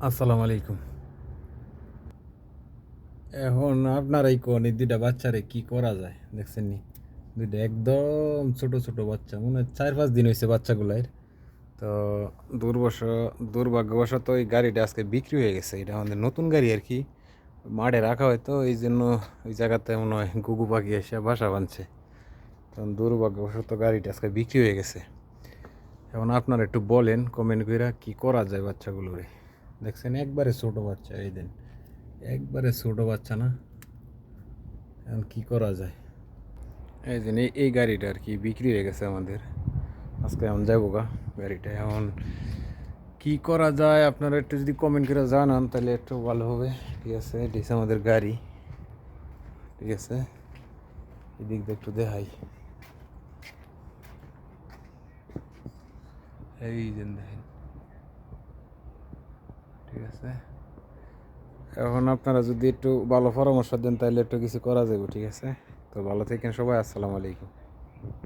আসসালামু আলাইকুম। এখন আপনারাই কোন এই ২ টা বাচ্চারে কি করা যায়? দেখছেন নি? ২ টা একদম ছোট, ছোট বাচ্চা। মনে হয় ৪-৫ দিন হইছে বাচ্চাগুলার। তো দুর্বশ দুর্ভাগ্যবশত এই গাড়িটা আজকে বিক্রি হয়ে গেছে। এটা আমাদের নতুন গাড়ি আরকি। মাঠে রাখা হয় তো এইজন্য ওই জায়গাতে মনে হয় ঘুঘু পাখি এসে বাসা বাঁধছে। তখন দুর্ভাগ্যবশত গাড়িটা আজকে বিক্রি হয়ে গেছে। এখন আপনারা একটু বলেন কমেন্ট কইরা কি করা যায় বাচ্চাগুলোরে? দেখছেন একবারে ছোট বাচ্চা এই দেন। একবারে ছোট বাচ্চা না? এখন কি করা যায়? এই যে এই গাড়িটা আর কি বিক্রি হয়ে গেছে আমাদের। আজকে এখন যাবো গা গাড়িটা। এখন কি করা যায় আপনারা একটু যদি কমেন্ট করে জানান তাহলে একটু ভালো হবে। ঠিক আছে, এটা হচ্ছে আমাদের গাড়ি। ঠিক আছে, এদিক দিয়ে একটু দেখাই। এই যে দেখেন, ঠিক আছে। এখন আপনারা যদি একটু ভালো পরামর্শ দেন তাহলে একটু কিছু করা যাবে। ঠিক আছে, তো ভালো থাকেন সবাই। আসসালামু আলাইকুম।